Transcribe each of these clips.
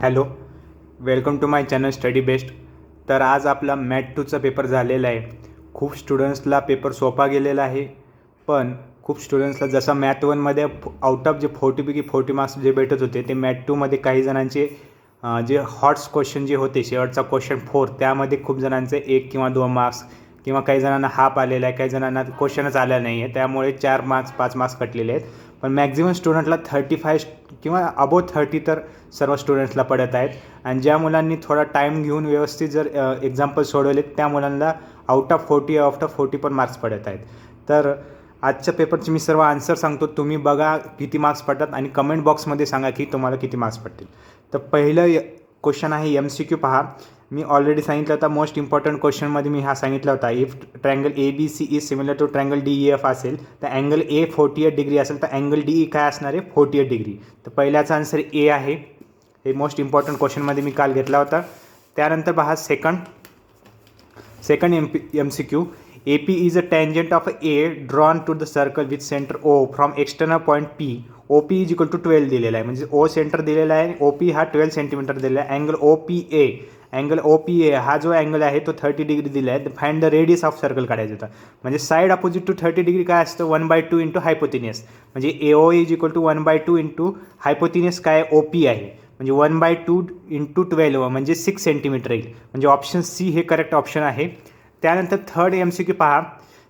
Hello, welcome to my channel study best. तर आज आपला मॅथ 2चा पेपर झालेला आहे. खूप स्टुडंट्सला पेपर सोपा गेलेला आहे, पण खूप स्टुडंट्सला जसा मॅथ 1मध्ये आउट ऑफ जे 40 मार्क्स जे भेटत होते ते मॅथ 2मध्ये काही जणांचे जे हॉट्स क्वेश्चन जे होते शेवटचा क्वेश्चन 4 त्यामध्ये खूप जणांचे 1 किंवा 2 मार्क्स किंवा काही जणांना हाफ आलेला आहे, काही जणांना क्वेश्चनच आला नाही आहे, त्यामुळे 4 मार्क्स 5 मार्क्स कटलेले आहेत. पण मॅक्झिमम स्टुडंटला 35 किंवा अबोव 30 तर सर्व स्टुडंट्सला पडत आहेत. आणि ज्या मुलांनी थोडा टाईम घेऊन व्यवस्थित जर एक्झाम्पल सोडवलेत त्या मुलांना आउट ऑफ 40 पण मार्क्स पडत आहेत. तर आजच्या पेपरचे मी सर्व आन्सर सांगतो, तुम्ही बघा किती मार्क्स पडतात आणि कमेंट बॉक्समध्ये सांगा की तुम्हाला किती मार्क्स पडतील. तर पहिलं क्वेश्चन आहे MCQ. पहा, मी ऑलरेडी सांगितलं होता मोस्ट इम्पॉर्टंट क्वेश्चनमध्ये मी हा सांगितला होता. If triangle ABC is similar to triangle DEF असेल तर अँगल A 48 डिग्री असेल तर अँगल DE काय असणार आहे 48 डिग्री. तर पहिल्याचा आन्सर A आहे. हे मोस्ट इम्पॉर्टंट क्वेश्चनमध्ये मी काल घेतला होता. त्यानंतर पहा second MCQ. AP is a tangent of A drawn to the circle with center O from external point P. OP is equal to 12 दिलेला आहे, म्हणजे O सेंटर दिलेला आहे, OP हा 12 सेंटीमीटर दिलेला आहे. अँगल OPA हा जो अँगल आहे तो 30 डिग्री दिला आहे. Find the radius of circle काढायचं होतं. म्हणजे साईड अपोजिट टू 30 डिग्री काय असतं 1/2 इंटू हायपोथिनियस. म्हणजे AO is equal to 1/2 into hypotenuse काय OP आहे, म्हणजे 1/2 इंटू 12 म्हणजे 6 सेंटीमीटर येईल. म्हणजे ऑप्शन C हे करेक्ट ऑप्शन आहे. त्यानंतर थर्ड MCQ पहा.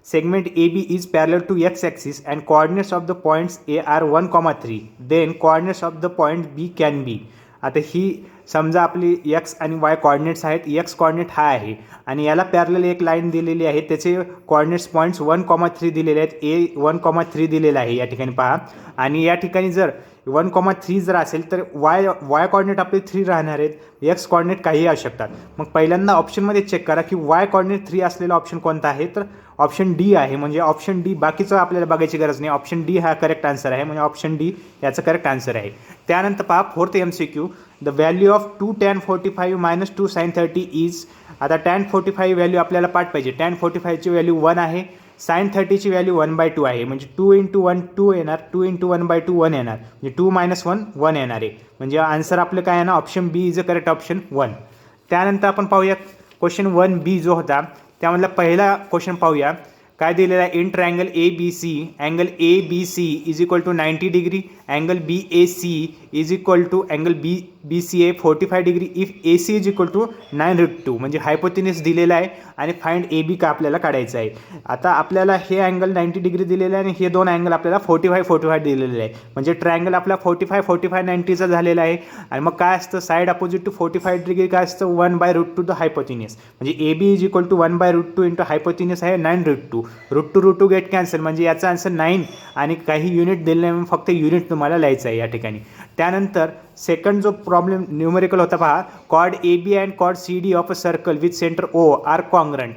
Segment AB is parallel to X axis and coordinates of the points A are 1,3. Then coordinates of the point B can be. आता ही समजा आपली X आणि Y कॉर्डिनेट्स आहेत. X कॉर्डिनेट हा आहे आणि याला पॅरलल एक लाईन दिलेली आहे, त्याचे कॉर्डिनेट्स पॉईंट्स 1,3 दिलेले आहेत. A 1,3 दिलेला आहे या ठिकाणी पहा. आणि या ठिकाणी जर 1,3 जर असेल तर वाय कॉर्डिनेट आपले 3 राहणार आहेत, एक्स कॉर्डिनेट काहीही असू शकतात. मग पहिल्यांदा ऑप्शनमध्ये चेक करा की वाय कॉर्डिनेट 3 असलेला ऑप्शन कोणता आहे, तर ऑप्शन D आहे. म्हणजे ऑप्शन D, बाकीचं आपल्याला बघायची गरज नाही, ऑप्शन D हा करेक्ट आन्सर आहे. म्हणजे ऑप्शन D याचं करेक्ट आन्सर आहे. त्यानंतर पहा fourth MCQ. The value of 2 tan 45 minus 2 sin 30 is. आता tan 45 व्हॅल्यू आपल्याला पाठ पाहिजे. tan 45ची व्हॅल्यू 1 आहे, sin 30ची व्हॅल्यू 1/2 आहे. म्हणजे 2 इंटू 1 2 येणार, 2 इंटू 1/2 1 येणार, म्हणजे 2 - 1 1 येणार आहे. म्हणजे आन्सर आपलं काय आहे ना, option B is a correct option 1. त्यानंतर आपण पाहूया क्वेश्चन 1B जो होता त्यामधला पहिला क्वेश्चन पाहूया. काय दिलेला आहे, in triangle ABC angle ABC is equal to 90 degree, angle BAC is equal to angle BCA 45 degree if AC is equal to 9√2. म्हणजे हायपोथिनिस दिलेला आहे आणि फाइंड AB का आपल्याला काढायचं आहे. आता आपल्याला हे अँगल 90 डिग्री दिलेलं आहे आणि हे दोन अँगल आपल्याला 45 दिलेले आहे. म्हणजे ट्रायंगल आपला 45 90चा झालेला आहे. आणि मग काय असतं साईड अपोजिट टू 45 डिग्री काय असतं 1/√2 द हायपोथिनिस. म्हणजे AB is equal to 1/√2 into hypotenuse आहे 9√2. √2 गेट कॅन्सल, म्हणजे याचा आन्सर 9 आणि काही युनिट दिले नाही, फक्त युनिट तुम्हाला लिहायचं आहे या ठिकाणी. त्यानंतर सेकंड जो प्रॉब्लेम न्यूमेरिकल होता पहा. Chord AB and chord CD of a circle with centre O are congruent.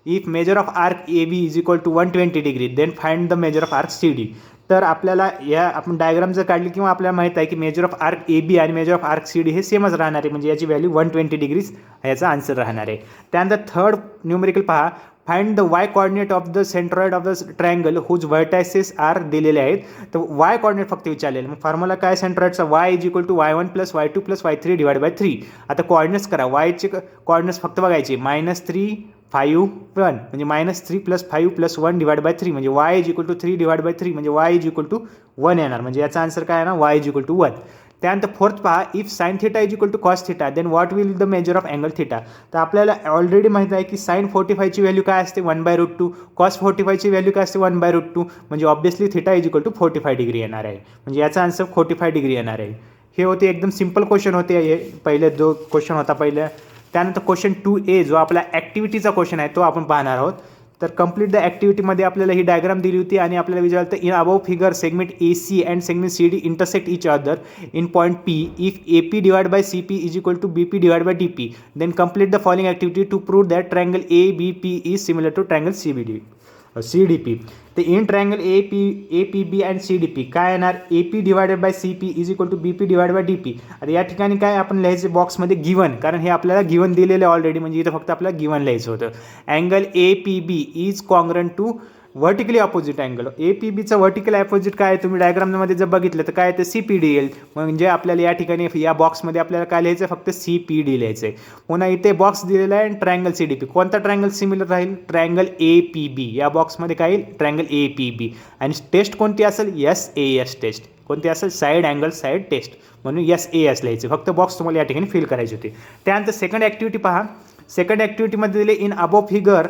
If measure of arc AB is equal to 120 degree then find the measure of arc CD. तर आपल्याला या आपण diagram जर काढली किंवा आपल्याला माहीत आहे की मेजर ऑफ आर्क AB आणि मेजर ऑफ आर्क CD हे सेमच राहणार आहे, म्हणजे याची व्हॅल्यू 120 डिग्रीज याचा आन्सर राहणार आहे. त्यानंतर थर्ड न्यूमेरिकल पहा. Find the Y coordinate of the centroid of the triangle whose vertices are दिलेले आहेत. तर वाय कॉर्डिनेट फक्त विचारलेलं. मग फॉर्म्युला काय सेंट्रॉइडचा, y is equal to y1 plus y2 plus y3 divide 3. आता कॉर्डिनेट्स करा, वायचे कॉर्डिनेट्स फक्त बघायचे -3 5 1, म्हणजे -3 + 5 + 1 डिवाइड 3. म्हणजे y is equal to 3 divide 3, म्हणजे y इज इक्वल टू 1 येणार. म्हणजे याचा आन्सर काय आहे ना, y इज इक्वल टू 1. त्यानंतर फोर्थ पहा. If sin θ is equal to cos θ then what will the measure of angle θ. तर आपल्याला ऑलरेडी माहीत आहे की sin 45ची व्हॅल्यू काय असते 1/√2, cos 45ची व्हॅल्यू काय असते 1/√2. म्हणजे obviously θ is equal to 45 degree येणार आहे. म्हणजे याचा आन्सर 45 डिग्री येणार आहे. हे होते एकदम सिंपल क्वेश्चन होते हे पहिले जो क्वेश्चन होता पहिल्या. त्यानंतर क्वेश्चन 2A जो आपला ॲक्टिव्हिटीचा क्वेश्चन आहे तो आपण पाहणार आहोत. तर कंप्लीट द ॲक्टिव्हिटीमध्ये आपल्याला ही डायग्राम दिली होती आणि आपल्याला विचारलं in above figure segment AC and segment CD intersect each other in point P if AP divide by CP is equal to BP divide by DP then complete the following activity to prove that triangle ABP is similar to triangle CDP. तर in triangle APB and CDP काय येणार, AP divided by CP is equal to BP divide by DP. आता या ठिकाणी काय आपण लिहायचं बॉक्समध्ये गिवन, कारण हे आपल्याला गिवन दिलेलं आहे ऑलरेडी, म्हणजे इथं फक्त आपल्याला गिवन लिहायचं होतं. Angle APB is congruent to vertically opposite angle. APBचं व्हर्टिकल अपोजिट काय आहे तुम्ही डायग्राममध्ये जर बघितलं तर काय ते CPD येईल. म्हणजे आपल्याला या ठिकाणी या बॉक्समध्ये आपल्याला काय लिहायचं फक्त CPD लिहायचं आहे. पुन्हा इथे बॉक्स दिलेला आहे ट्रायंगल CDP. कोणता ट्रायंगल सिमिलर राहील? Triangle APB. या बॉक्समध्ये काय येईल? Triangle APB. आणि टेस्ट कोणती असेल? SAS test. कोणती असेल? साईड अँगल साईड टेस्ट, म्हणून SAS लिहायचे. फक्त बॉक्स तुम्हाला या ठिकाणी फिल करायची होती. त्यानंतर सेकंड ॲक्टिव्हिटी पहा. सेकंड ॲक्टिव्हिटीमध्ये दिले in above figure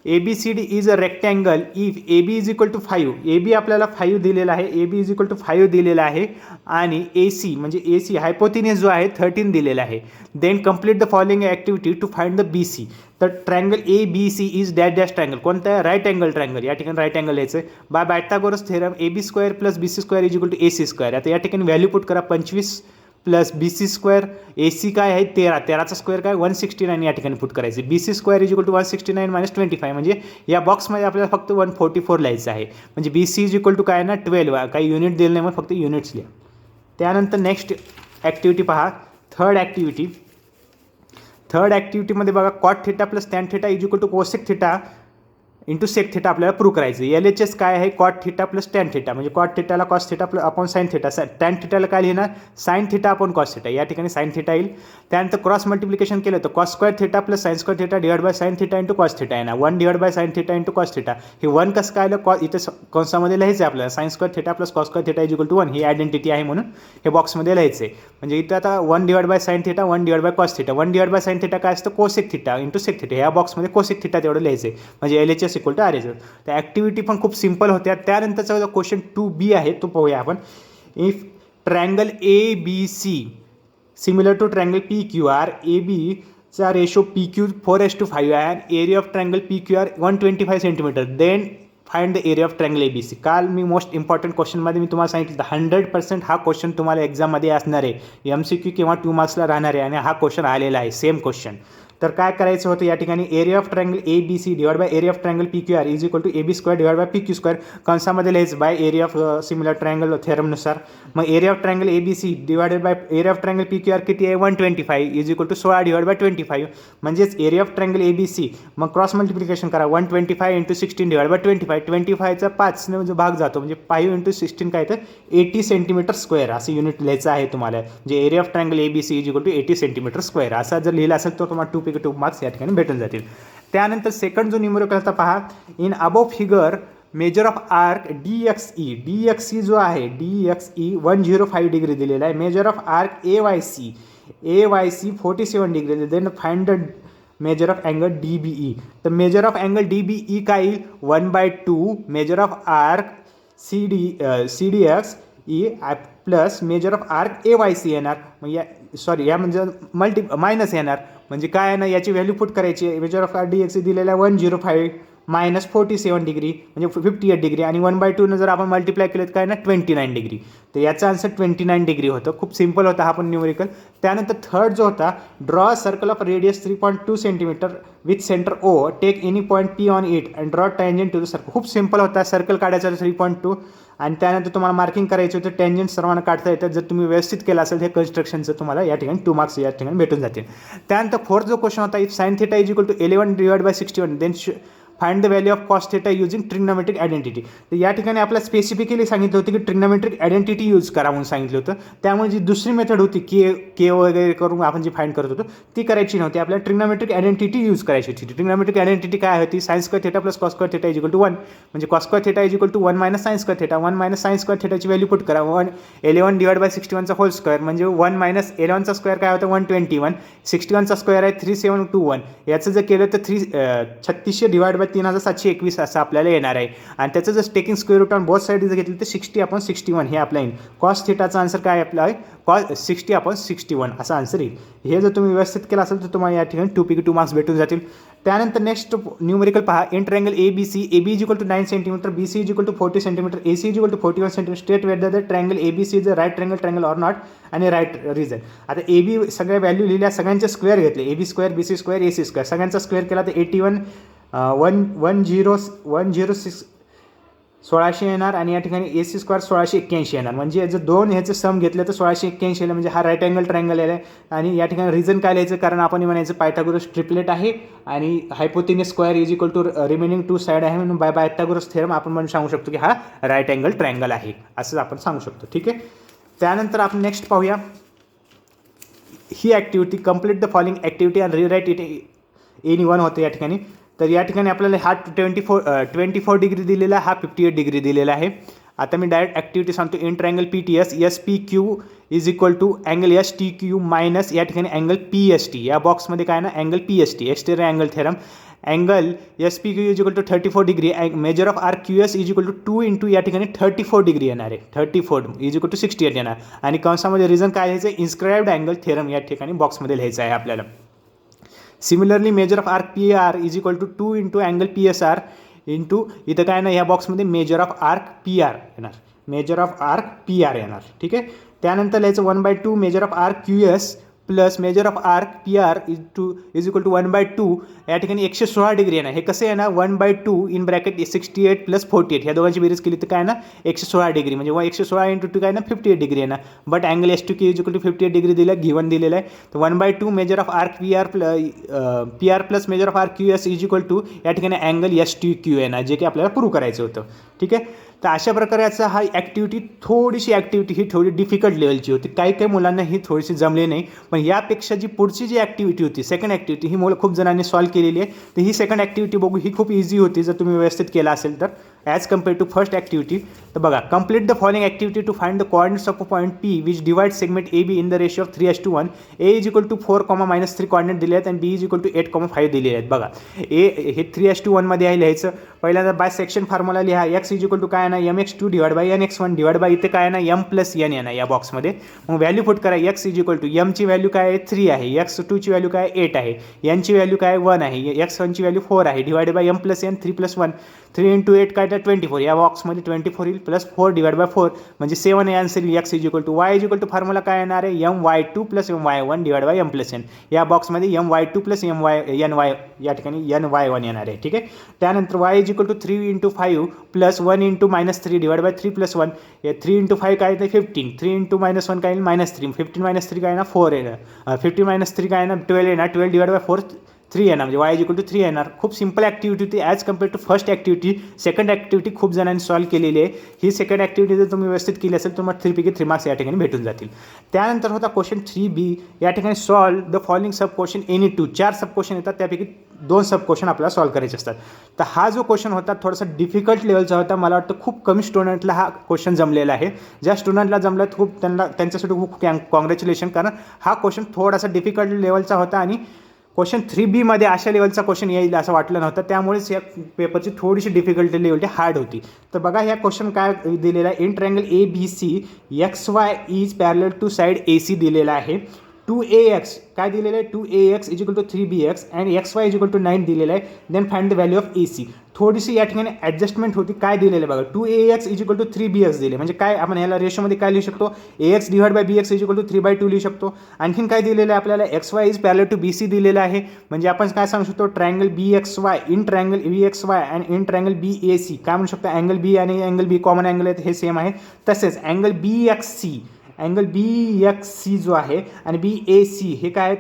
ABCD is a rectangle if AB is equal to 5. AB आपल्याला 5 दिलेला आहे. AB इज इक्वल टू 5 दिलेला आहे आणि AC म्हणजे AC हायपोथिनियस जो आहे 13 दिलेला आहे. Then complete the following activity to find the BC. तर triangle ABC is dash dash triangle. कोणता आहे? Right angle triangle. या ठिकाणी राईट अँगल यायचं by Pythagoras theorem AB² + BC² is equal to AC². आता या ठिकाणी व्हॅल्यू पुट करा. 25 + BC². AC काय आहे? 13. 13चा स्क्वेअर काय? 169 या ठिकाणी पुट करायचे. BC² is equal to 169 - 25. म्हणजे या बॉक्समध्ये आपल्याला फक्त 144 लिहायचं आहे. म्हणजे BC इज इक्वल टू काय ना 12. काही युनिट दिलं नाही, मग फक्त युनिट्स लिहा. त्यानंतर नेक्स्ट ॲक्टिव्हिटी पहा. थर्ड ॲक्टिव्हिटीमध्ये बघा cot theta + tan theta is equal to cosec theta into sec theta आपल्याला प्रूव्ह करायचं. LHS काय आहे? Cot theta + tan theta. म्हणजे कॉट थिटाला cos theta upon sine theta. Tan थिटाला काय लिहिणार? Sine theta upon cos theta. या ठिकाणी साइन थिटा येईल. त्यानंतर क्रॉस मल्टिप्लिकेशन केलं तर cos² theta + sin² theta divide by sine theta into cos theta येणार. 1 divide by sine theta into cos theta. हे 1 कसं काय आलं? इथं कंसामध्ये लिहायचं आहे आपल्याला. sin² theta + cos² theta is equal to 1. ही आयडेंटिटी आहे म्हणून हे बॉक्समध्ये लिहायचं आहे. म्हणजे इथं आता 1 divide by sine theta 1 divide by cos theta. 1 divide by sine theta काय असतं? Cosec theta into sec theta. या बॉक्समध्ये कोसेक थिटा तेवढं लिहायचं आहे. म्हणजे LHS इक्वल टू RHS. त्या ॲक्टिव्हिटी पण खूप सिंपल होत्या. त्यानंतरचा जो क्वेश्चन 2B आहे तो पाहूया आपण. If triangle ABC similar to triangle PQR, ABचा रेशो PQ 4:5 आहे आणि area of triangle PQR 125 centimetre. Then find the area of triangle ABC. काल मी मोस्ट इम्पॉर्टंट क्वेश्चनमध्ये मी तुम्हाला सांगितलं 100% हा क्वेश्चन तुम्हाला एक्झाममध्ये असणार आहे. MCQ किंवा 2 मार्क्सला राहणार आहे आणि हा क्वेश्चन आलेला आहे सेम क्वेश्चन. तर काय करायचं होतं या ठिकाणी? Area of triangle ABC divide by area of triangle PQR is equal to AB² divide by PQ². कंसामध्ये लिहायचं by area of similar triangle थेरमनुसार. मग area of triangle ABC divided by area of triangle PQR किती आहे? 125 is equal to 16 divide by 25. म्हणजेच area of triangle ABC. मग cross multiplication करा. 125 into 16 divide by 25. 25चा 5 जो भाग जातो म्हणजे 5 इंटू 16 काय तर 80 सेंटीमीटर स्क्वेअर असं युनिट लिहायचं आहे तुम्हाला. म्हणजे area of triangle ABC is equal to 80 centimetre square असा जर लिहिला असेल तर तुम्हाला 2 मार्क्स या ठिकाणी भेटून जातील. त्यानंतर सेकंड जो न्यूमेरिकल होता पहा. In above figure measure of arc DXE जो आहे DXE 105 डिग्री दिलेला आहे. Measure of arc AYC 47 degree. Then find the measure of angle DBE. तर मेजर ऑफ अँगल DBE काय येईल? 1/2 measure of arc CDXE plus measure of arc AYC येणार. मग या म्हणजे मायनस येणार. म्हणजे काय आहे ना, याची व्हॅल्यू पुट करायची. मेजर ऑफ आर्क DXE दिलेला आहे 105 मायनस 47 डिग्री म्हणजे 58 डिग्री आणि 1/2 जर आपण मल्टिप्लाय केलं तर काय ना 29 डिग्री. तर याचा आन्सर 29 डिग्री होतं. खूप सिंपल होता हा पण न्यूमेरिकल. त्यानंतर थर्ड जो होता draw circle of radius 3.2 centimetre with centre O. Take any point P on it and draw tangent to the circle. खूप सिंपल होता. सर्कल काढायचा 3.2 आणि त्यानंतर तुम्हाला मार्किंग करायचं होतं. टँजंट सर्वांना काढता येतं. जर तुम्ही व्यवस्थित केलं असेल हे कन्स्ट्रक्शनचं तुम्हाला या ठिकाणी 2 मार्क्स या ठिकाणी भेटून जातील. त्यानंतर फोर्थ जो क्वेश्चन होता if sine theta is equal to 11 divide by 61 then find the value of cos theta using trigonometric identity. तर या ठिकाणी आपल्याला स्पेसिफिकली सांगितलं होतं की ट्रिग्नोमेट्रिक आयडेंटिटी यूज करा म्हणून सांगितलं होतं. त्यामुळे जी दुसरी मेथड होती के वगैरे करून आपण जी फाइंड करत होतो ती करायची नव्हती. आपल्याला ट्रिग्नोमेट्रिक आयडेंटिटी यूज करायची होती. ट्रिग्नोमेट्रिक आयडेंटिटी काय होती? sin² theta plus cos² theta is equal to 1. म्हणजे cos² theta is equal to 1 minus sin² theta. 1 minus sin² थिटाची व्हॅल्यू पुट करा. 11 डिवाइड बाय 61चा होल स्क्वेअर म्हणजे 1 मायनस 11चा स्क्वेअर काय होतं? 121. 61चा स्क्वेअर आहे 3721. याचं जर केलं तर 3600 डिवाइड बाय 3721 असं आपल्याला येणार आहे. आणि त्याचं जर taking square root on both side जर घेतलं तर 60/61 हे आपला येईल. कॉस थिटाचा आन्सर काय आपला आहे? 60/61 असा आन्सर येईल. हे जर तुम्ही व्यवस्थित केलं असेल तर तुम्हाला या ठिकाणी 2 मार्क्स भेटून जातील. त्यानंतर नेक्स्ट न्यूमेरिकल पहा. In triangle ABC AB is equal to 9 centimetre BC is equal to 40 centimetre AC is equal to 41 centimetre. State whether the triangle ABC is a right triangle or not आणि right reason. आता AB सगळ्या value लिहिल्या, सगळ्यांचे square घेतले. AB² BC² AC². सगळ्यांचा square केला तर 81 106 1600 येणार आणि या ठिकाणी AC स्क्वेअर 1681 येणार. म्हणजे जर दोन ह्याचं सम घेतलं तर 1681 येईल, म्हणजे हा राईट अँगल ट्रायंगल आहे. आणि या ठिकाणी रिझन काय लिहायचं, कारण आपण म्हणायचं पायथागोरस ट्रिपलेट आहे आणि hypotenuse square is equal to remaining two side आहे, म्हणून बाय पायथागोरस थेरम आपण म्हणून सांगू शकतो की हा राईट अँगल ट्रायंगल आहे, असं आपण सांगू शकतो. ठीक आहे. त्यानंतर आपण नेक्स्ट पाहूया ही activity, complete the following activity and rewrite it any one होते या ठिकाणी. तर या ठिकाणी आपल्याला हा 24 डिग्री दिलेला आहे, हा 58 डिग्री दिलेला आहे. आता मी डायरेक्ट ॲक्टिव्हिटी सांगतो. In triangle PTS SP Q is equal to angle STQ minus या ठिकाणी अँगल PST. या बॉक्समध्ये काय ना angle PST exterior angle theorem. Angle SPQ is equal to 34 degree. Measure of arc QS is equal to 2 into या ठिकाणी 34 degree येणार आहे. 34 इज इक्वल टू 68 येणार. आणि कंसामध्ये रिझन काय लिहायचं, इन्स्क्राइब्ड अँगल थेरम या ठिकाणी बॉक्समध्ये लिहायचं आहे आपल्याला. Similarly measure of arc PR is equal to 2 into angle PSR into इथं काय ना ह्या बॉक्समध्ये मेजर ऑफ आर्क PR येणार. मेजर ऑफ आर्क PR येणार. ठीक आहे. त्यानंतर लिहायचं 1/2 measure of arc QS plus measure of arc PR is equal to 1/2 या ठिकाणी 116 डिग्री येणार. हे कसं आहे ना 1/2 इन ब्रॅकेट 68 प्लस 48 ह्या दोघांची बेरीज केली तर काय ना 116 डिग्री, म्हणजे 116 इंटू 2 काय ना 58 डिग्री येणार. But angle STQ is equal to 58 degree दिलं गिवन दिलेलं आहे. तर 1/2 measure of arc PR plus measure of arc QS is equal to या ठिकाणी अँगल STQ येणार, जे की आपल्याला प्रूव्ह करायचं होतं. ठीक आहे. तर अशा प्रकारचा हा ॲक्टिव्हिटी, थोडीशी ॲक्टिव्हिटी ही थोडी डिफिकल्ट लेवलची होती. काही मुलांना ही थोडीशी जमली नाही, पण यापेक्षा जी पुढची जी ॲक्टिव्हिटी होती सेकंड ॲक्टिव्हिटी ही मुलं खूप जणांनी सॉल्व्ह केलेली आहे. तर ही सेकंड ॲक्टिव्हिटी बघू, ही खूप इझी होती जर तुम्ही व्यवस्थित केला असेल तर as compare to first activity. तर बघा, complete the following activity to find the coordinates of a point P which divide segment AB in the ratio of 3:1. A is equal to 4,-3 coordinate दिले आहेत आणि B इज इक्वल टू 8,5 दिले आहेत. बघा, हे 3:1 मध्ये आहे लिहायचं. पहिल्यांदा बाय सेक्शन फॉर्म्युला लिहा. X इज इक्वल टू काय ना MX2 divide by NX1 divide by इथे काय ना M प्लस N येणार या बॉक्समध्ये. मग व्हॅल्यू पुट करा. X is equal to M ची व्हॅल्यू काय आहे 3 आहे, X2 ची व्हॅल्यू काय 8 आहे, N ची व्हॅल्यू काय 1 आहे, X1 ची व्हॅल्यू 4 आहे, divide by M plus N 3 plus 1 3 into 8 काय तर 24. या बॉक्समध्ये 24 येईल प्लस 4 डिवाइड बाय 4 म्हणजे 7 हे आन्सर येईल. X is equal to Y is equal to formula काय येणार आहे My2 plus My1 divide by M plus N. या बॉक्समध्ये My2 प्लस NY या ठिकाणी NY1 येणार आहे. ठीक आहे. त्यानंतर Y is equal to 3 into 5 plus 1 into -3 divide by 3 plus 1. 3 into 5 काय येते 15, 3 इंटू -1 काय येईल -3, 15 - 3 काय ना 4 येणार, 15 - 3 काय ना 12 येणार, 12 डिवाइड बाय 4 3 येणार, म्हणजे Y इज इक्वल टू 3 येणार. खूप सिंपल ॲक्टिव्हिटी होती as compare to first activity. Second activity खूप जणांनी सॉल्व्ह केलेली आहे. ही सेकंड ॲक्टिव्हिटी जर तुम्ही व्यवस्थित केली असेल तर तुम्हाला 3 पैकी 3 मार्क्स या ठिकाणी भेटून जातील. त्यानंतर होता क्वेश्चन 3B. या ठिकाणी solve the following sub question any 2. 4 sub question येतात, त्यापैकी 2 सब क्वेश्चन आपल्याला सॉल्व्ह करायचे असतात. तर हा जो क्वेश्चन होता थोडासा डिफिकल्ट लेवलचा होता. मला वाटतं खूप कमी स्टुडंटला हा क्वेश्चन जमलेला आहे. ज्या स्टुडंटला जमला खूप त्यांच्यासाठी खूप कॉंग्रॅच्युलेशन, कारण हा क्वेश्चन थोडासा डिफिकल्ट लेवलचा होता आणि क्वेश्चन 3B मध्ये अशा लेवलचा क्वेश्चन येईल असं वाटलं नव्हतं. त्यामुळेच या पेपरची थोडीशी डिफिकल्टी लेवल हार्ड होती. तर बघा, ह्या क्वेश्चन काय दिलेला आहे. In triangle ABC XY is parallel to side AC दिलेला आहे. 2AX काय दिलेलं आहे 2AX is equal to 3BX and XY is equal to 9 दिलेलं आहे. Then find the value of AC. थोडीशी या ठिकाणी ॲडजस्टमेंट होती. काय दिलेलं आहे बघा, 2AX is equal to 3BX दिले, म्हणजे काय आपण ह्याला रेशोमध्ये काय लिहू शकतो AX divide by BX is equal to 3/2 लिहू शकतो. आणखीन काय दिलेलं आहे आपल्याला XY is parallel to BC दिलेलं आहे, म्हणजे आपण काय सांगू शकतो triangle BXY in triangle BXY and in triangle BAC काय म्हणू शकतो, अँगल B आणि अँगल B कॉमन अँगल आहेत हे सेम आहे. तसेच अँगल BXC जो आहे आणि BAC हे काय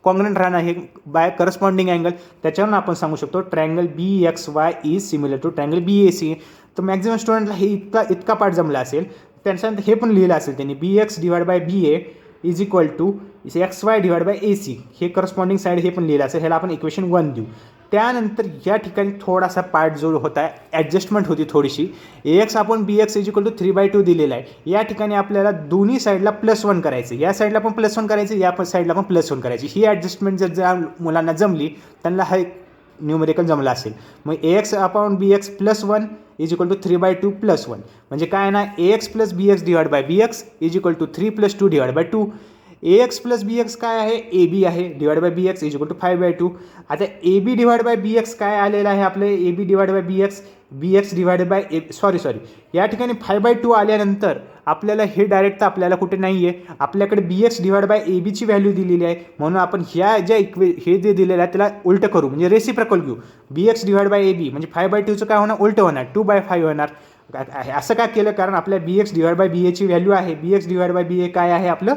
कॉन्ग्रंट राहणार, हे बाय करस्पॉन्डिंग अँगल, त्याच्यावरून आपण सांगू शकतो triangle BXY is similar to triangle BAC. तर मॅक्झिमम स्टुडंटला हे इतका पार्ट जमला असेल. त्याच्यानंतर हे पण लिहिलं असेल त्यांनी BX divide by BA is equal to XY divide by AC, हे करस्पॉन्डिंग साईड हे पण लिहिलं असेल. ह्याला आपण इक्वेशन 1 देऊ. त्यानंतर या ठिकाणी थोडासा पार्ट जो होता ॲडजस्टमेंट होती थोडीशी. AX आपण BX इज इक्वल टू 3/2 दिलेला आहे. या ठिकाणी आपल्याला दोन्ही साईडला +1 करायचं, या साईडला पण +1 करायचं, या साईडला पण +1 करायची. ही ॲडजस्टमेंट जर ज्या मुलांना जमली त्यांना हा न्यूमेरिकल जमला असेल. मग AX आपण BX +1 इज इक्वल टू 3/2 +1, म्हणजे काय ना AX plus BX divide by BX is equal to 3 + 2 divide by 2. AX plus BX काय आहे AB आहे divide by BX is equal to 5/2. आता AB डिवाइड बाय BX काय आलेलं आहे आपलं AB divide by BX divide bye sorry या ठिकाणी 5/2 आल्यानंतर आपल्याला हे डायरेक्ट तर आपल्याला कुठे नाही आहे, आपल्याकडे BX डिवाइड बाय ABची व्हॅल्यू दिलेली आहे. म्हणून आपण ह्या ज्या हे जे दिलेलं आहे त्याला उलटं करू, म्हणजे रेसिप्रोकल घेऊ. BX डिवाइड बाय AB म्हणजे 5/2चं काय होणार उलटं होणार 2/5 होणार. असं का केलं, कारण आपल्या B X divide by B एची व्हॅल्यू आहे, B X divide by B A काय आहे आपलं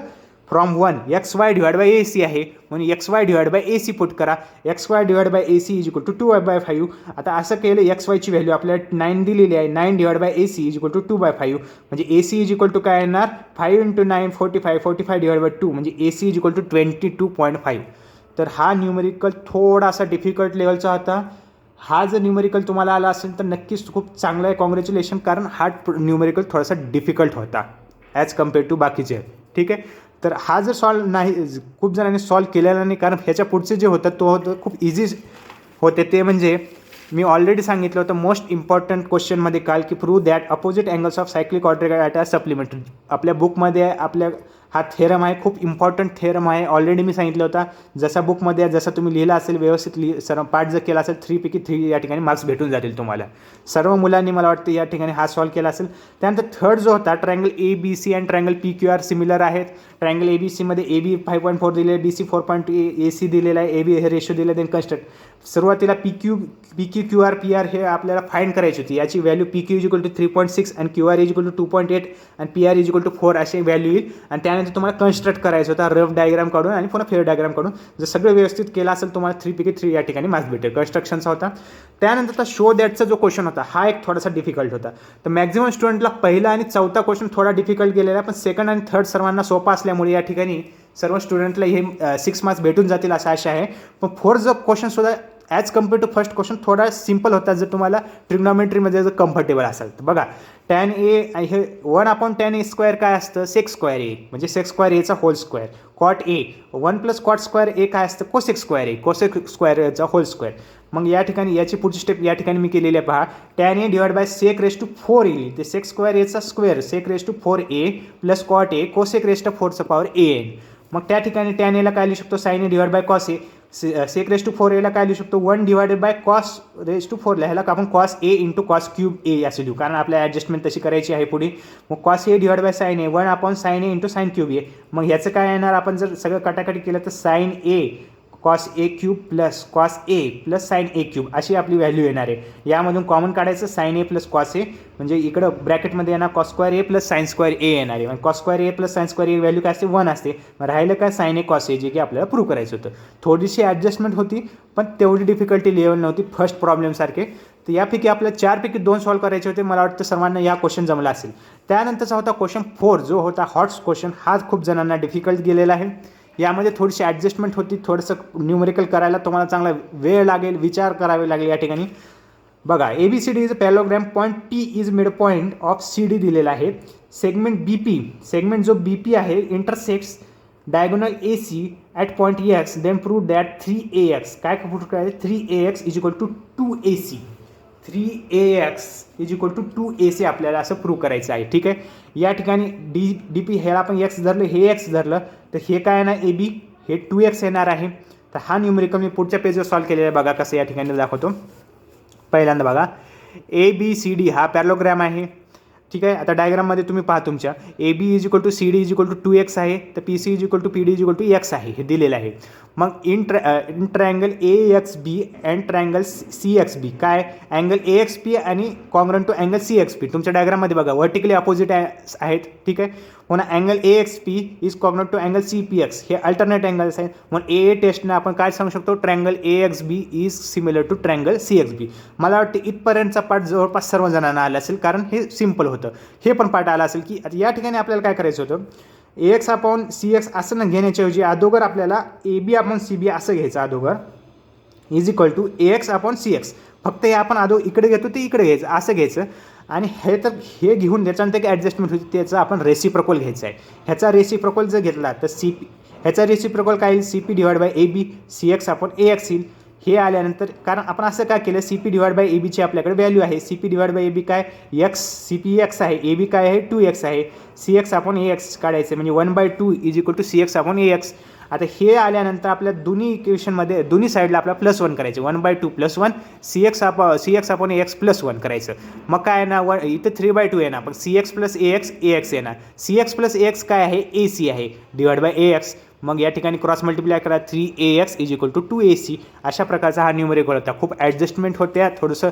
from 1 X Y divide by A C आहे, म्हणून X Y divide by A C put करा, X Y divide by A C is equal to 2/5. आता असं केलं, एक्स वायची व्हॅल्यू आपल्याला 9 दिलेली आहे, 9 divide by A C is equal to 2/5, म्हणजे A C is equal to काय येणार 5 × 9 45, 45 डिवाइड बाय 2 म्हणजे A C is equal to 22.5. तर हा न्यूमेरिकल थोडासा डिफिकल्ट लेवलचा होता. हा जर न्यूमेरिकल तुम्हाला आला असेल तर नक्कीच खूप चांगलं आहे, कॉंग्रॅच्युलेशन, कारण हा न्यूमेरिकल थोडासा डिफिकल्ट होता ॲज कम्पेअर टू बाकीचे. ठीक आहे, तर हा जर सॉल्व नाही, खूप जणांनी सॉल्व केलेला नाही, कारण ह्याच्या पुढचे जे होतं तो होतं खूप इझी होते. ते म्हणजे मी ऑलरेडी सांगितलं होतं मोस्ट इम्पॉर्टंट क्वेश्चनमध्ये काल की prove that opposite angles of cyclic quadric at a supplementary. आपल्या बुकमध्ये आपल्या हा थेरम आहे, खूप इम्पॉर्टंट थेरम आहे, ऑलरेडी मी सांगितलं होता. जसा बुकमध्ये जसा तुम्ही लिहिला असेल व्यवस्थित सर्व पाठ जर केला असेल 3 पैकी 3 या ठिकाणी मार्क्स भेटून जातील तुम्हाला. सर्व मुलांनी मला वाटतं या ठिकाणी हा सॉल्व केला असेल. त्यानंतर थर्ड जो होता triangle A B C and triangle P Q R similar आहेत. ट्रायंगल ए बी सीमध्ये ए बी 5.4 दिले, बी सी 4.2, ए सी दिलेला आहे, ए बी हे रेशो दिले, देन कन्स्ट्रक्ट. सुरुवातीला P Q Q R P R हे आपल्याला फाईंड करायची होती. याची value P Q is equal to 3.6 आणि Q R is equal to 2.8 आणि P R is equal to 4 असे व्हॅल्यू येईल. आणि त्यानंतर तुम्हाला कन्स्ट्रक्ट करायचं होता रफ डायग्राम काढून आणि पुन्हा फेअर डायग्राम काढून. जर सगळं व्यवस्थित केलं असेल तुम्हाला 3 पैकी 3 या ठिकाणी मार्क्स भेटेल. कन्स्ट्रक्शनचा होता. त्यानंतरचा शो दॅटचा जो क्वेश्चन होता हा एक थोडासा डिफिकल्ट होता. तर मॅक्झिमम स्टुडंटला पहिला आणि चौथा क्वेश्चन थोडा डिफिकल्ट गेलेला आहे, पण सेकंड आणि थर्ड सर्वांना सोपा असल्यामुळे या ठिकाणी सर्व स्टुडंटला हे 6 मार्क्स भेटून जातील अशा आशा आहे. पण फोर्थ जो क्वेश्चन सुद्धा as compare to first question थोडा सिम्पल होता, जर तुम्हाला ट्रिग्नॉमेट्रीमध्ये जर कम्फर्टेबल असाल तर. बघा tan ए हे 1/tan ए स्क्वेअर काय असतं सेक स्क्वेअर ए, म्हणजे सेक स्क्वेअर एचा whole square. Cot A 1 + cot square A काय असतं cosec square A, cosec square एचा होल स्क्वेअर. मग या ठिकाणी याची पुढची स्टेप या ठिकाणी मी केलेली आहे पहा. tan A divide by sec raise to 4 येईल, ते सेक स्क्वेअर एचा square sec raise to 4a plus cot A cosec raise to 4चा पॉवर an. मग त्या ठिकाणी tan एला काय लिहू शकतो sine A divide by cos A, sec raise to 4 एला काय लिहू शकतो 1 divided by cos raise to 4 ह्याला आपण cos A into cos cube A असं लिहू, कारण आपल्याला ॲडजस्टमेंट तशी करायची आहे पुढे. मग cos A divide by sine A 1/sin A into sine cube A. मग ह्याचं काय येणार, आपण जर सगळं कटाकटी केलं तर sign A cos A cube plus cos A plus sign A cube अशी आपली व्हॅल्यू येणार आहे. यामधून कॉमन काढायचं sign A plus cos A, म्हणजे इकडं ब्रॅकेटमध्ये येणार कॉस स्क्वेअर ए प्लस साइन स्क्वेअर ए येणार आहे. Cos square A plus sine square a value काय असते 1 असते. मग राहिलं काय साइन ए कॉस ए, जे की आपल्याला प्रूव्ह करायचं होतं. थोडीशी ॲडजस्टमेंट होती, पण तेवढी डिफिकल्टी लेवल नव्हती फर्स्ट प्रॉब्लेमसारखे. तर यापैकी आपल्याला 4 पैकी 2 सॉल्व्ह करायचे होते. मला वाटतं सर्वांना या क्वेश्चन जमला असेल. त्यानंतरचा होता क्वेश्चन 4 जो होता हॉट्स क्वेश्चन. हा खूप जणांना डिफिकल्ट गेलेला आहे. यामध्ये थोडीशी ॲडजस्टमेंट होती, थोडंसं न्यूमेरिकल करायला तुम्हाला चांगला वेळ लागेल, विचार करावे लागेल या ठिकाणी. बघा ABCD is a parallelogram, point P is mid point of CD दिलेला आहे. सेगमेंट BP, सेगमेंट जो BP आहे intersects diagonal AC at point X, then prove that 3AX काय प्रूव्ह करायचं 3AX is equal to 2AC, 3AX is equal to 2AC आपल्याला असं prove करायचं आहे. ठीक आहे, या ठिकाणी DP ह्याला आपण X धरलं, हे X धरलं तर हे काय येणार AB हे 2X येणार आहे. तर हा न्यूमेरिकल मी पुढच्या पेजवर सॉल्व्ह केलेला आहे. बघा कसं या ठिकाणी दाखवतो. पहिल्यांदा बघा ABCD हा पॅरलोग्राम आहे. ठीक आहे, आता डायग्राममध्ये तुम्ही पहा तुमच्या AB is equal to CD is equal to 2X आहे, तर PC is equal to PD is equal to X आहे, हे दिलेलं आहे. मग in triangle AXB and triangle CXB काय अँगल AXP आणि कॉन्ग्रंट टू अँगल CXP तुमच्या डायग्राममध्ये बघा व्हर्टिकली अपोजिट आहेत. ठीक आहे, पुन्हा angle AXP is congruent to angle CPX हे अल्टरनेट अँगल्स आहेत. मग AA टेस्टने आपण काय सांगू शकतो triangle AXB is similar to triangle CXB. मला वाटतं इथपर्यंतचा पाठ जवळपास सर्वजणांना आला असेल, कारण हे सिम्पल होतं. हे पण पाठ आला असेल की या ठिकाणी आपल्याला काय करायचं होतं AX/CX असं न घेण्याच्याऐवजी अगोदर आपल्याला AB/CB असं घ्यायचं अगोदर इज इक्वल टू AX/CX. फक्त हे आपण इकडे घेतो ते इकडे घ्यायचं असं घ्यायचं. आणि हे तर हे घेऊन त्याच्यानंतर एक ॲडजस्टमेंट होती, त्याचा आपण रेसिप्रोकल घ्यायचा आहे. ह्याचा रेसिप्रोकल जर घेतला तर ह्याचा रेसिप्रोकल काय येईल CP divide by AB CX/AX येईल. हे आल्यानंतर कारण आपण असं काय केलं CP डिवाइड बाय ABची आपल्याकडे व्हॅल्यू आहे. CP डिवाइड बाय AB काय CP X आहे, AB काय आहे 2X आहे, CX/AX काढायचं म्हणजे 1/2 इज इक्वल टू CX/AX. आता हे आल्यानंतर आपल्या दोन्ही इक्वेशनमध्ये दोन्ही साईडला आपल्याला +1 करायचं 1/2 + 1 CX/AX +1 करायचं. मग काय येणार इथं 3/2 येणार, पण CX + AX AX येणार. CX + AX काय आहे AC आहे डिवाइड बाय AX. मग या ठिकाणी क्रॉस मल्टिप्लाय करा 3AX is equal to 2AC. अशा प्रकारचा हा न्यूमेरिकल होता. खूप ॲडजस्टमेंट होत्या, थोडंसं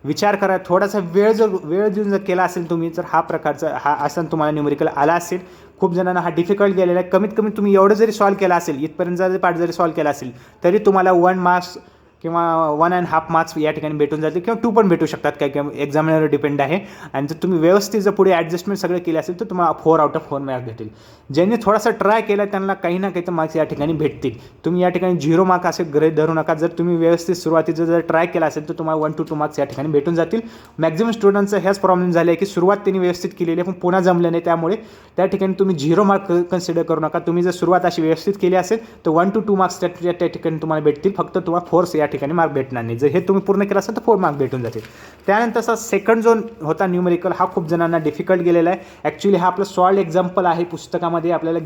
विचार करा, थोडासा वेळ देऊन जर केला असेल तुम्ही, तर हा प्रकारचा हा असा तुम्हाला न्यूमेरिकल आला असेल. खूप जणांना हा डिफिकल्ट गेलेला आहे. कमीत कमी तुम्ही एवढं जरी सॉल्व केला असेल, इथपर्यंत जरी पार्ट जरी सॉल्व केला असेल, तरी तुम्हाला 1 मार्क्स किंवा 1.5 मार्क्स या ठिकाणी भेटून जातील किंवा 2 पण भेटू शकतात, काय काय एक्झामिनरवर डिपेंड आहे. आणि जर तुम्ही व्यवस्थित जर पुढे ॲडजस्टमेंट सगळं केले असेल तर तुम्हाला 4 आउट ऑफ 4 मार्क्स भेटेल. ज्यांनी थोडासा ट्राय केला त्यांना काही ना काही तर मार्क्स या ठिकाणी भेटतील. तुम्ही या ठिकाणी 0 मार्क असे गृहीत धरू नका. जर तुम्ही व्यवस्थित सुरुवातीचं जर ट्राय केला असेल तर तुम्हाला 1 to 2 मार्क्स या ठिकाणी भेटून जातील. मॅक्झिमम स्टुडंटचा ह्याच प्रॉब्लेम झाला आहे की सुरुवात त्यांनी व्यवस्थित केलेली आहे पण पुन्हा जमलं नाही, त्यामुळे त्या ठिकाणी तुम्ही 0 मार्क कन्सिडर करू नका. तुम्ही जर सुरुवात अशी व्यवस्थित केली असेल तर 1 to 2 मार्क्स त्या ठिकाणी तुम्हाला भेटतील. फक्त तुम्हाला 4 या ठिकाणी मार्क भेटणार नाही. जर हे तुम्ही पूर्ण केलं असेल तर 4 मार्क भेटून जातील. त्यानंतरचा सेकंड जो होता न्यूमेरिकल, हा खूप जणांना डिफिकल्ट गेलेला आहे. ॲक्च्युली हा आपलं सॉल्ड एक्झाम्पल आहे. पुस्तकामध्ये आपल्याला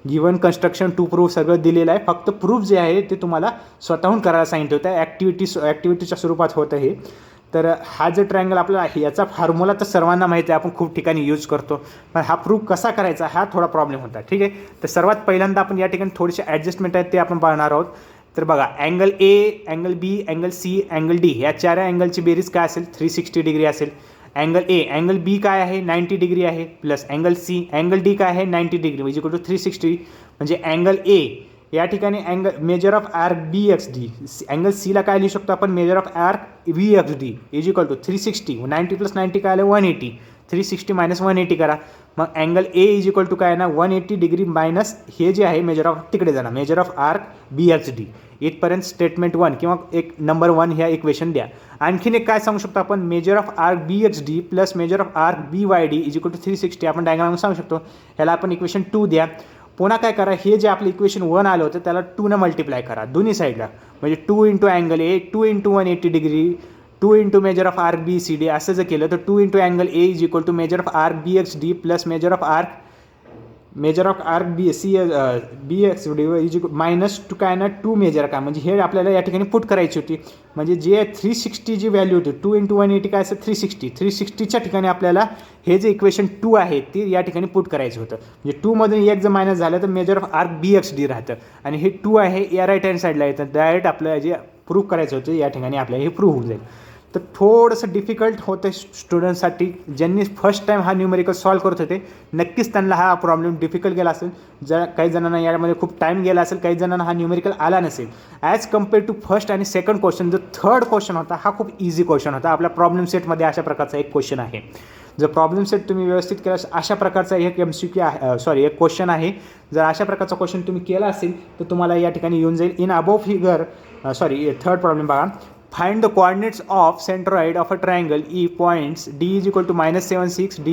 गिवन कन्स्ट्रक्शन टू प्रूफ सगळं दिलेलं आहे. फक्त प्रूफ जे आहे ते तुम्हाला स्वतःहून करायला सांगितलं होतं. ॲक्टिव्हिटीच्या स्वरूपात होतं हे. तर हा जो ट्रायंगल आपला आहे याचा फॉर्म्युला तर सर्वांना माहिती आहे, आपण खूप ठिकाणी यूज करतो. पण हा प्रूफ कसा करायचा हा थोडा प्रॉब्लेम होता. ठीक आहे, तर सर्वात पहिल्यांदा आपण या ठिकाणी थोडेसे ॲडजस्टमेंट आहेत ते आपण पाहणार आहोत. तर बघा, angle A, angle B, angle C, angle D या 4 अँगलची बेरीज काय असेल 360 डिग्री असेल. अँगल ए, अँगल बी काय आहे 90 डिग्री आहे, plus angle C, angle D काय आहे 90 डिग्री म्हणजे इक्वल टू 360. म्हणजे अँगल ए या ठिकाणी measure of arc B X D. Angle सीला काय लिहू शकतो आपण, measure of arc V X D is equal to 360. 90 प्लस 90 काय आलं 180. 360 मायनस 180 करा. मग angle A is equal to काय ना 180 डिग्री मायनस हे जे आहे मेजर ऑफ, तिकडे जाणार measure of arc B X D. इथपर्यंत स्टेटमेंट 1 किंवा एक नंबर 1 ह्या इक्वेशन द्या. आणखीन एक काय सांगू शकतो आपण, measure of arc B X D plus measure of arc B Y D is equal to 360. आपण डायग्राम सांगू शकतो. ह्याला आपण इक्वेशन 2 द्या. पुन्हा काय करा, हे जे आपलं इक्वेशन 1 आलं होतं त्याला 2 मल्टिप्लाय करा दोन्ही साईडला. म्हणजे 2 into angle A, 2 into 180 degree, 2 into measure of arc B C D असं जर केलं तर 2 into angle A is equal to measure of arc B X D plus measure of arc B C B X D is equal minus 2 काय ना 2 major काय, म्हणजे हे आपल्याला या ठिकाणी पुट करायची होती. म्हणजे जे 360 जी व्हॅल्यू होती 2 इंटू 180 काय असेल 360च्या ठिकाणी आपल्याला हे जे इक्वेशन 2 आहे ते या ठिकाणी पुट करायचं होतं. म्हणजे 2 मधून एक जर मायनस झालं तर measure of arc B X D राहतं आणि हे 2 आहे या राईट हँड साईडला येतं. डायरेक्ट आपलं जे प्रूव्ह करायचं होतं या ठिकाणी आपल्याला हे प्रूव्ह होऊन जाईल. तर थोडंसं डिफिकल्ट होतं स्टुडंटसाठी. ज्यांनी फर्स्ट टाईम हा न्यूमेरिकल सॉल्व करत होते नक्कीच त्यांना हा प्रॉब्लेम डिफिकल्ट गेला असेल. काही जणांना यामध्ये खूप टाईम गेला असेल, काही जणांना हा न्यूमेरिकल आला नसेल. ॲज कम्पेअर टू फर्स्ट आणि सेकंड क्वेश्चन, जो थर्ड क्वेश्चन होता हा खूप इझी क्वेश्चन होता. आपल्या प्रॉब्लेम सेटमध्ये अशा प्रकारचा एक क्वेश्चन आहे. जर प्रॉब्लेम सेट तुम्ही व्यवस्थित केला अशा प्रकारचा एक MCQ आहे, एक क्वेश्चन आहे. जर अशा प्रकारचा क्वेश्चन तुम्ही केला असेल तर तुम्हाला या ठिकाणी येऊन जाईल. In above figure third problem बघा. Find the coordinates of centroid of a triangle E points D is equal to -7 6 D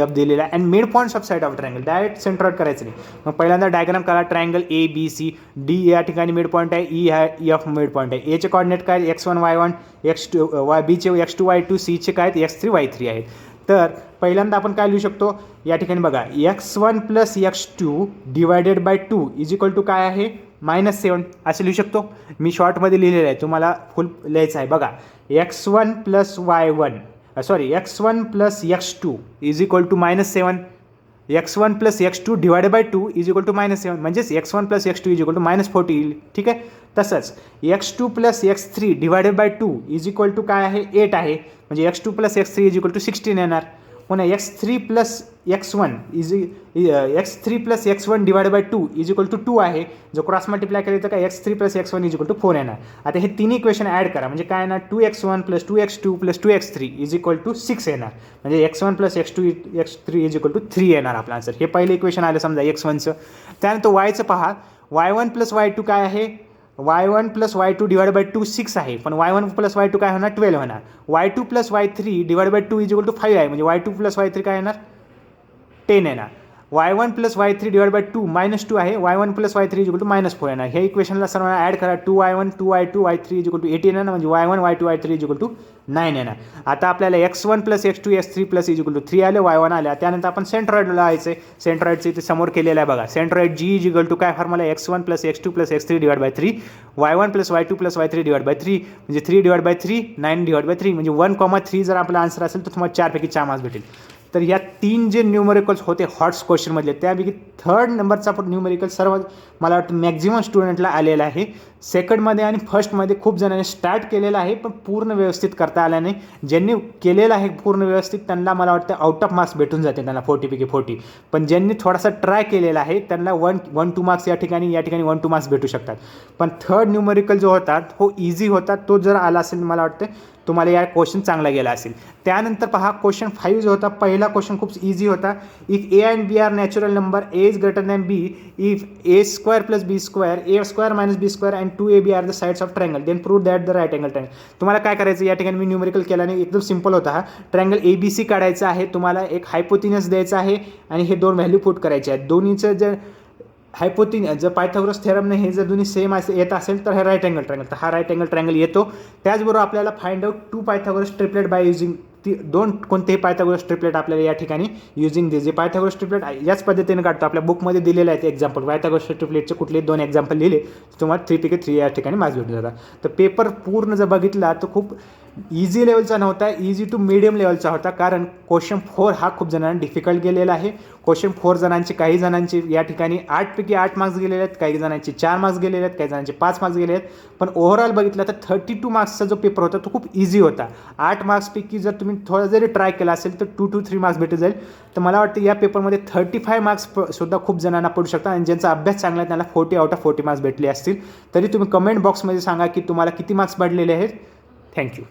F दिलेला आहे and midpoints of side of triangle. Direct centroid करायचं नाही. मग पहिल्यांदा डायग्राम करा. Triangle A B C, D या ठिकाणी मिड पॉईंट आहे, ई आहे, एफ मिड पॉईंट आहे. एचे कॉर्डिनेट काय x1 y1, x2 बीचे x2 y2, सीचे काय x3 y3 आहेत. तर पहिल्यांदा आपण काय लिहू शकतो या ठिकाणी बघा, x1 plus x2 divided by 2 is equal to काय आहे -7 असं लिहू शकतो. मी शॉर्टमध्ये लिहिलेलं आहे, तुम्हाला फुल लिहायचं आहे. बघा, x1 plus x1 plus x2 is equal to -7. x1 plus x2 divided by 2 is equal to -7 म्हणजेच x1 plus x2 is equal to -40 येईल. ठीक आहे. तसंच x2 plus x3 divided by 2 is equal to काय आहे 8 आहे. म्हणजे x2 plus x3 is equal to 16 येणार. पुन्हा x3 plus x1 divided by 2 is equal to 2 आहे. जो क्रॉस मल्टिप्लाय केलं तर काय x3 plus x1 is equal to 4 येणार. आता हे तिन्ही इक्वेशन ॲड करा म्हणजे काय येणार 2x1 plus 2x2 plus 2x3 is equal to 6 येणार. म्हणजे x1 plus x3 is equal to 3 येणार आपला आन्सर. हे पहिले इक्वेशन आलं समजा x1चं. त्यानंतर वायचं पहा. y1 प्लस y2 काय आहे, y1 plus y2 divide by 2 6 आहे. पण y1 प्लस y2 काय होणार 12 होणार. y2 plus y3 divide by 2 is equal to 5 आहे. म्हणजे y2 प्लस y3 काय येणार 10 येणार. y1 plus y3 divide by 2 -2 आहे. y1 plus y3 is equal to -4 येणार. हे इक्वेशनला सर्वांना ॲड करा. 2y1 2y2 y3 is equal to 18 येणार. म्हणजे y1 y2 y3 is equal to 9 येणार. आता आपल्याला x1 plus x2 x3 plus is equal to 3 आले, y1 आल्या. त्यानंतर आपण सेंट्रॉइड लावायचं. सेंट्रॉइडचं इथे समोर केलेलं आहे बघा. Centroid G is equal to काय formula x1 plus x2 plus x3 divide by 3, y1 plus y2 plus y3 divide by 3 म्हणजे 3 डिवाइड बाय 3 9 डिवाइड बाय 3 म्हणजे 1,3 जर आपला आन्सर असेल तर तुम्हाला 4 पैकी 4 मार्क्स भेटेल. तर या 3 जे न्यूमेरिकल्स होते हॉट्स क्वेश्चनमधले त्यापैकी 3rd नंबरचा न्यूमेरिकल सर्व मला वाटतं मॅक्झिमम स्टुडंटला आलेला आहे. सेकंडमध्ये आणि फर्स्टमध्ये खूप जणांनी स्टार्ट केलेलं आहे पण पूर्ण व्यवस्थित करता आला नाही. ज्यांनी केलेलं आहे पूर्ण व्यवस्थित त्यांना मला वाटतं आउट ऑफ मार्क्स भेटून जाते त्यांना 40पैकी 40. पण ज्यांनी थोडासा ट्राय केलेला आहे त्यांना 1-2 मार्क्स या ठिकाणी 1-2 मार्क्स भेटू शकतात. पण 3rd न्यूमेरिकल जो होता तो इझी होता. तो जर आला असेल मला वाटतं तुम्हाला या क्वेश्चन चांगला गेला असेल. त्यानंतर पहा क्वेश्चन 5 जो होता पहिला क्वेश्चन खूप इझी होता. If A and B are natural number A is greater than B if A square plus B square A square minus B square and 2ab are the sides of triangle then prove that the right angle triangle. तुम्हाला काय करायचं या ठिकाणी मी numerical केल्याने एकदम simple होता. हा triangle ABC काढायचा आहे. तुम्हाला एक हायपोथिनस द्यायचा आहे आणि हे 2 व्हॅल्यू पुट करायचे आहेत. दोन्हीचं जर जर पायथागोरस थेरमने हे जर दोन्ही सेम असे येत असेल तर हे राईट अँगल ट्रायंगल. तर हा राईट अँगल ट्रायंगल येतो. त्याचबरोबर आपल्याला find out 2 Pythagoras triplet by using 2 कोणतेही पायथागोरस ट्रिपलेट आपल्याला या ठिकाणी युजिंग जे पायथागोरस ट्रिपलेट याच पद्धतीने काढतो. आपल्या बुकमध्ये दिलेले आहेत एक्झाम्पल. पायथागोरस ट्रिपलेटचे कुठले 2 एक्झाम्पल लिहिले तुम्हाला 3पैकी 3 या ठिकाणी मार्क्स भेटून जातात. तर पेपर पूर्ण जर बघितला तर खूप इझी लेवलचा नव्हता, इझी टू मीडियम लेवलचा होता. कारण क्वेश्चन 4 हा खूप जणांना डिफिकल्ट गेलेला आहे. क्वेश्चन 4 जणांचे काही जणांचे या ठिकाणी 8पैकी 8 मार्क्स गेलेले आहेत, काही जणांचे 4 मार्क्स गेलेले आहेत, काही जणांचे 5 मार्क्स गेले आहेत. पण ओव्हरऑल बघितलं तर 32 मार्क्सचा जो पेपर होता तो खूप इझी होता. 8 मार्क्सपैकी जर तुम्ही थोडा जरी ट्राय केला असेल तर 2 to 3 मार्क्स भेटून जाईल. तर मला वाटतं या पेपरमध्ये 35 मार्क्स सुद्धा खूप जणांना पडू शकतात आणि ज्यांचा अभ्यास चांगला आहे त्यांना 40 आउट ऑफ 40 मार्क्स भेटले असतील. तरी तुम्ही कमेंट बॉक्समध्ये सांगा की तुम्हाला किती मार्क्स पडलेले आहेत. थँक्यू.